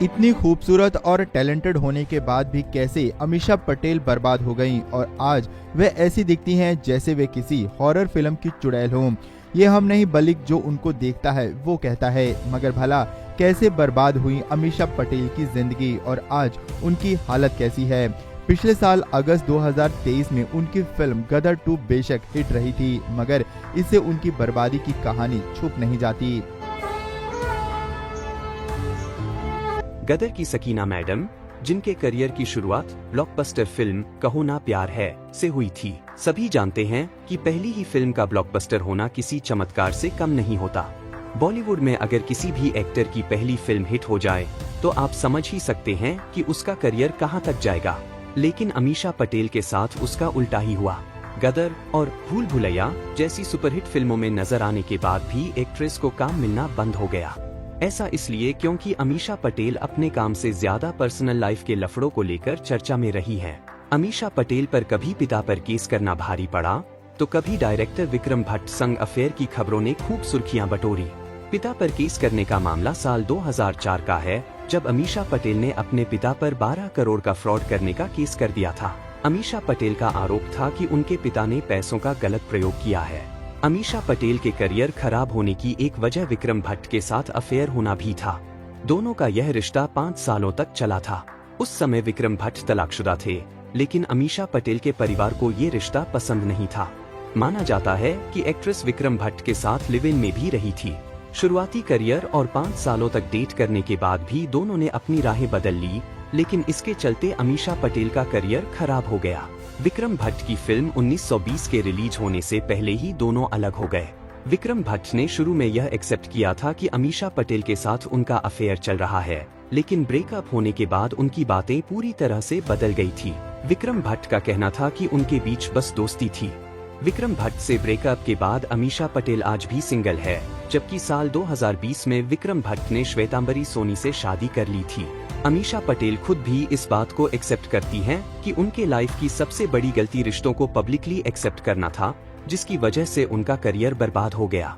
इतनी खूबसूरत और टैलेंटेड होने के बाद भी कैसे अमीषा पटेल बर्बाद हो गईं और आज वे ऐसी दिखती हैं जैसे वे किसी हॉरर फिल्म की चुड़ैल हों। ये हम नहीं बल्कि जो उनको देखता है वो कहता है। मगर भला कैसे बर्बाद हुई अमीषा पटेल की जिंदगी और आज उनकी हालत कैसी है? पिछले साल अगस्त 2023 में उनकी फिल्म गदर 2 बेशक हिट रही थी, मगर इससे उनकी बर्बादी की कहानी छुप नहीं जाती। गदर की सकीना मैडम, जिनके करियर की शुरुआत ब्लॉकबस्टर फिल्म कहो ना प्यार है से हुई थी, सभी जानते हैं कि पहली ही फिल्म का ब्लॉकबस्टर होना किसी चमत्कार से कम नहीं होता। बॉलीवुड में अगर किसी भी एक्टर की पहली फिल्म हिट हो जाए तो आप समझ ही सकते हैं कि उसका करियर कहां तक जाएगा। लेकिन अमीषा पटेल के साथ उसका उल्टा ही हुआ। गदर और भूल भुलैया जैसी सुपरहिट फिल्मों में नजर आने के बाद भी एक्ट्रेस को काम मिलना बंद हो गया। ऐसा इसलिए क्योंकि अमीषा पटेल अपने काम से ज्यादा पर्सनल लाइफ के लफड़ों को लेकर चर्चा में रही है। अमीषा पटेल पर कभी पिता पर केस करना भारी पड़ा तो कभी डायरेक्टर विक्रम भट्ट संग अफेयर की खबरों ने खूब सुर्खियां बटोरी। पिता पर केस करने का मामला साल 2004 का है, जब अमीषा पटेल ने अपने पिता पर 12 करोड़ का फ्रॉड करने का केस कर दिया था। अमीषा पटेल का आरोप था कि उनके पिता ने पैसों का गलत प्रयोग किया है। अमीषा पटेल के करियर खराब होने की एक वजह विक्रम भट्ट के साथ अफेयर होना भी था। दोनों का यह रिश्ता 5 सालों तक चला था। उस समय विक्रम भट्ट तलाकशुदा थे, लेकिन अमीषा पटेल के परिवार को ये रिश्ता पसंद नहीं था। माना जाता है कि एक्ट्रेस विक्रम भट्ट के साथ लिव इन में भी रही थी। शुरुआती करियर और 5 सालों तक डेट करने के बाद भी दोनों ने अपनी राहें बदल ली, लेकिन इसके चलते अमीषा पटेल का करियर खराब हो गया। विक्रम भट्ट की फिल्म 1920 के रिलीज होने से पहले ही दोनों अलग हो गए। विक्रम भट्ट ने शुरू में यह एक्सेप्ट किया था कि अमीषा पटेल के साथ उनका अफेयर चल रहा है, लेकिन ब्रेकअप होने के बाद उनकी बातें पूरी तरह से बदल गई थी। विक्रम भट्ट का कहना था कि उनके बीच बस दोस्ती थी। विक्रम भट्ट से ब्रेकअप के बाद अमीषा पटेल आज भी सिंगल है, जबकि साल 2020 में विक्रम भट्ट ने श्वेतांबरी सोनी से शादी कर ली थी। अमीषा पटेल खुद भी इस बात को एक्सेप्ट करती हैं कि उनके लाइफ की सबसे बड़ी गलती रिश्तों को पब्लिकली एक्सेप्ट करना था, जिसकी वजह से उनका करियर बर्बाद हो गया।